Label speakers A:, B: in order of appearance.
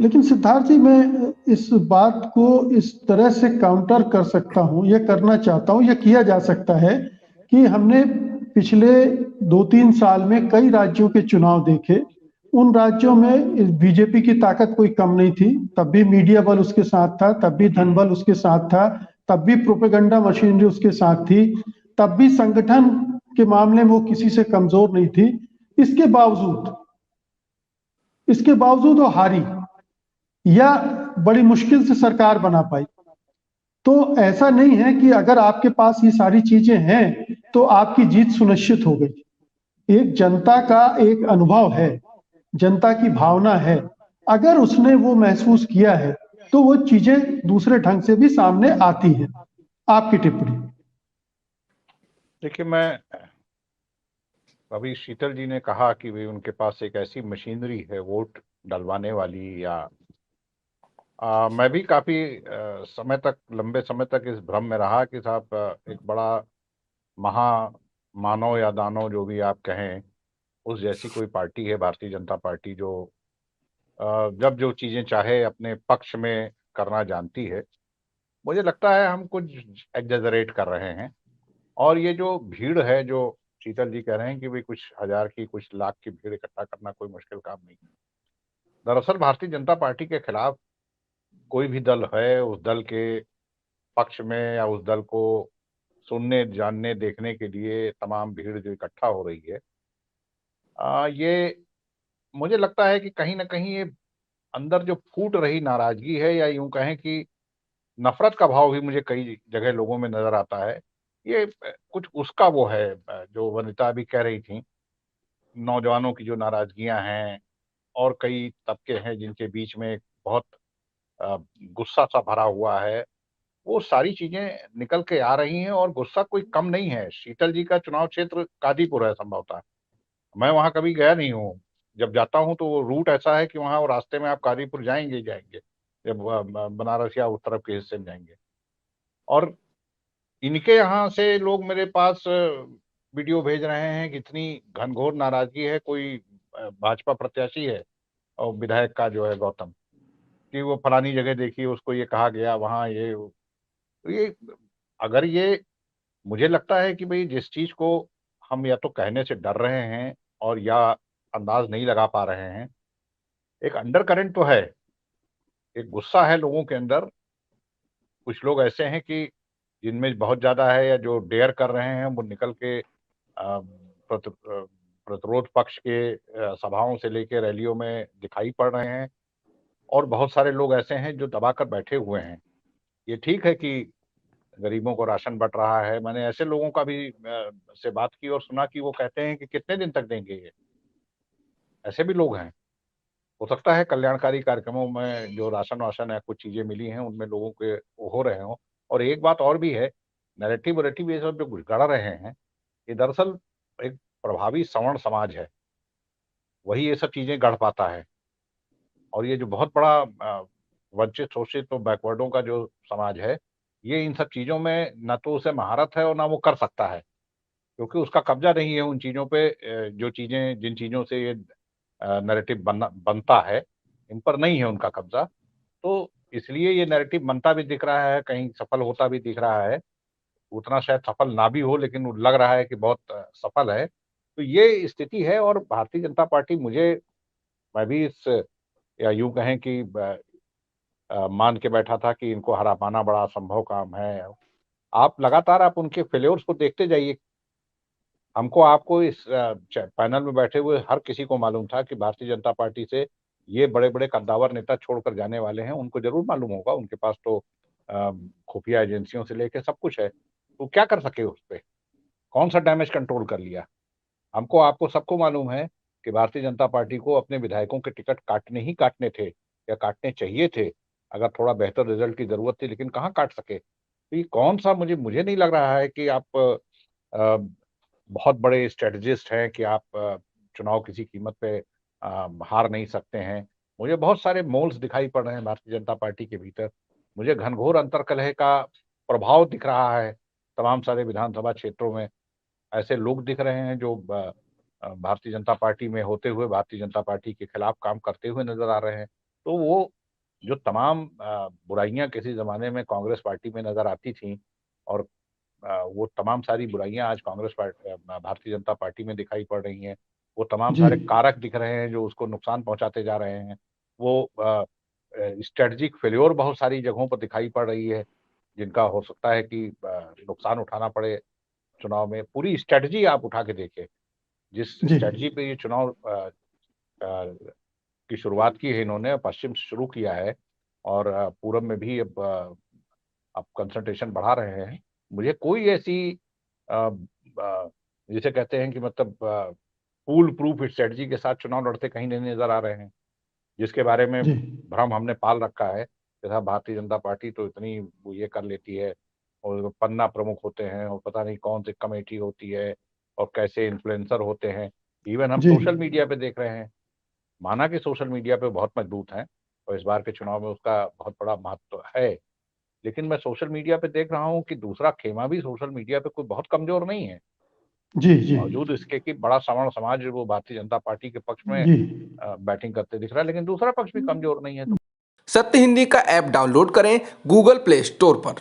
A: लेकिन सिद्धार्थ जी, मैं इस बात को इस तरह से काउंटर कर सकता हूँ, ये करना चाहता हूँ, ये किया जा सकता है कि हमने पिछले 2-3 साल में कई राज्यों के चुनाव देखे। उन राज्यों में बीजेपी की ताकत कोई कम नहीं थी, तब भी मीडिया बल उसके साथ था, तब भी धन बल उसके साथ था, तब भी प्रोपेगेंडा मशीनरी उसके साथ थी, तब भी संगठन के मामले में वो किसी से कमजोर नहीं थी। इसके बावजूद इसके बावजूद वो हारी या बड़ी मुश्किल से सरकार बना पाई। तो ऐसा नहीं है कि अगर आपके पास ये सारी चीजें हैं तो आपकी जीत सुनिश्चित हो गई। एक जनता का एक अनुभव है, जनता की भावना है। अगर उसने वो महसूस किया है तो वो चीजें दूसरे ढंग से भी सामने आती हैं। आपकी टिप्पणी।
B: देखिए, मैं अभी शीतल जी ने कहा कि भाई उनके पास एक ऐसी मशीनरी है वोट डलवाने वाली, या मैं भी काफी समय तक, लंबे समय तक इस भ्रम में रहा कि साहब एक बड़ा महा मानव या दानव जो भी आप कहें, उस जैसी कोई पार्टी है भारतीय जनता पार्टी, जो जब जो चीजें चाहे अपने पक्ष में करना जानती है। मुझे लगता है हम कुछ एग्जेजरेट कर रहे हैं। और ये जो भीड़ है, जो शीतल जी कह रहे हैं कि भाई कुछ हजार की, कुछ लाख की भीड़ इकट्ठा करना कोई मुश्किल काम नहीं। दरअसल भारतीय जनता पार्टी के खिलाफ कोई भी दल है, उस दल के पक्ष में या उस दल को सुनने, जानने, देखने के लिए तमाम भीड़ जो इकट्ठा हो रही है, ये मुझे लगता है कि कहीं ना कहीं ये अंदर जो फूट रही नाराजगी है, या यूं कहें कि नफरत का भाव भी मुझे कई जगह लोगों में नजर आता है। ये कुछ उसका वो है, जो वनिता अभी कह रही थी, नौजवानों की जो नाराजगियां हैं, और कई तबके हैं जिनके बीच में एक बहुत गुस्सा सा भरा हुआ है। वो सारी चीजें निकल के आ रही हैं, और गुस्सा कोई कम नहीं है। शीतल जी का चुनाव क्षेत्र कादीपुर है संभवतः। मैं वहां कभी गया नहीं हूँ। जब जाता हूँ तो वो रूट ऐसा है कि वहां वो रास्ते में आप कादीपुर जाएंगे ही जाएंगे, जब बनारस या उस तरफ के हिस्से में जाएंगे। और इनके यहाँ से लोग मेरे पास वीडियो भेज रहे हैं कि इतनी घनघोर नाराजगी है। कोई भाजपा प्रत्याशी है और विधायक का जो है गौतम, कि वो फलानी जगह देखिए, उसको ये कहा गया वहां, ये अगर ये, मुझे लगता है कि भाई जिस चीज को हम या तो कहने से डर रहे हैं और या अंदाज नहीं लगा पा रहे हैं, एक अंडर करंट तो है, एक गुस्सा है लोगों के अंदर। कुछ लोग ऐसे हैं कि जिनमें बहुत ज्यादा है, या जो डेयर कर रहे हैं, वो निकल के प्रतिरोध पक्ष के सभाओं से लेकर रैलियों में दिखाई पड़ रहे हैं। और बहुत सारे लोग ऐसे हैं जो दबाकर बैठे हुए हैं। ये ठीक है कि गरीबों को राशन बंट रहा है। मैंने ऐसे लोगों का भी से बात की और सुना कि वो कहते हैं कि कितने दिन तक देंगे ये। ऐसे भी लोग हैं। हो सकता है कल्याणकारी कार्यक्रमों में जो राशन वाशन या कुछ चीजें मिली हैं, उनमें लोगों के वो हो रहे हों। और एक बात और भी है, नैरेटिव वैरेटिव ये सब जो गढ़ रहे हैं, ये दरअसल एक प्रभावी सवर्ण समाज है, वही ये सब चीजें गढ़ पाता है। और ये जो बहुत बड़ा वंचित, शोषित और बैकवर्डों का जो समाज है, ये इन सब चीजों में न तो उसे महारत है और ना वो कर सकता है, क्योंकि उसका कब्जा नहीं है उन चीजों पे। जो चीजें, जिन चीजों से ये नैरेटिव बनता है, इन पर नहीं है उनका कब्जा। तो इसलिए ये नैरेटिव बनता भी दिख रहा है, कहीं सफल होता भी दिख रहा है। उतना शायद सफल ना भी हो, लेकिन वो लग रहा है कि बहुत सफल है। तो ये स्थिति है। और भारतीय जनता पार्टी, मैं भी इस, या यूं कहें कि मान के बैठा था कि इनको हरा पाना बड़ा असंभव काम है। आप लगातार आप उनके फेल्योर्स को देखते जाइए। हमको, आपको, इस पैनल में बैठे हुए हर किसी को मालूम था कि भारतीय जनता पार्टी से ये बड़े बड़े कद्दावर नेता छोड़कर जाने वाले हैं। उनको जरूर मालूम होगा, उनके पास तो खुफिया एजेंसियों से लेकर सब कुछ है। तो क्या कर सके उस पर? कौन सा डैमेज कंट्रोल कर लिया? हमको, आपको, सबको मालूम है कि भारतीय जनता पार्टी को अपने विधायकों के टिकट काटने ही काटने थे, या काटने चाहिए थे अगर थोड़ा बेहतर रिजल्ट की जरूरत थी, लेकिन कहाँ काट सके। तो ये कौन सा, मुझे नहीं लग रहा है कि आप बहुत बड़े स्ट्रेटजिस्ट हैं कि आप चुनाव किसी कीमत पे हार नहीं सकते हैं। मुझे बहुत सारे मोल्स दिखाई पड़ रहे हैं भारतीय जनता पार्टी के भीतर। मुझे घनघोर अंतर्कलह का प्रभाव दिख रहा है तमाम सारे विधानसभा क्षेत्रों में। ऐसे लोग दिख रहे हैं जो भारतीय जनता पार्टी में होते हुए भारतीय जनता पार्टी के खिलाफ काम करते हुए नजर आ रहे हैं। तो वो जो तमाम बुराइयां किसी जमाने में कांग्रेस पार्टी में नजर आती थी, और वो तमाम सारी बुराइयां आज कांग्रेस पार्टी, भारतीय जनता पार्टी में दिखाई पड़ रही हैं। वो तमाम
A: जी
B: सारे कारक दिख रहे हैं जो उसको नुकसान पहुंचाते जा रहे हैं। वो स्ट्रेटजिक फेल्योर बहुत सारी जगहों पर दिखाई पड़ रही है, जिनका हो सकता है कि नुकसान उठाना पड़े चुनाव में। पूरी स्ट्रेटजी आप उठा के देखिए, जिस
A: जी
B: स्ट्रेटजी पे ये चुनाव की शुरुआत की है इन्होंने, पश्चिम से शुरू किया है और पूरब में भी अब कंसंट्रेशन बढ़ा रहे हैं। मुझे कोई ऐसी अ, जिसे कहते हैं कि मतलब फूल प्रूफ स्ट्रेटजी के साथ चुनाव लड़ते कहीं नहीं नजर आ रहे हैं, जिसके बारे में
A: जी
B: भ्रम हमने पाल रखा है कि साहब भारतीय जनता पार्टी तो इतनी वो ये कर लेती है, और पन्ना प्रमुख होते हैं और पता नहीं कौन सी कमेटी होती है और कैसे इन्फ्लुएंसर होते हैं। इवन हम
A: जी
B: सोशल मीडिया पे देख रहे हैं, माना कि सोशल मीडिया पे बहुत मजबूत हैं और इस बार के चुनाव में उसका बहुत बड़ा महत्व है, लेकिन मैं सोशल मीडिया पे देख रहा हूँ कि दूसरा खेमा भी सोशल मीडिया पे कोई बहुत कमजोर नहीं है।
A: जी जी
B: बावजूद इसके कि बड़ा सवर्ण समाज वो भारतीय जनता पार्टी के पक्ष में
A: जी
B: बैटिंग करते दिख रहा है, लेकिन दूसरा पक्ष भी कमजोर नहीं है। तो
C: सत्य हिंदी का ऐप डाउनलोड करें गूगल प्ले स्टोर पर।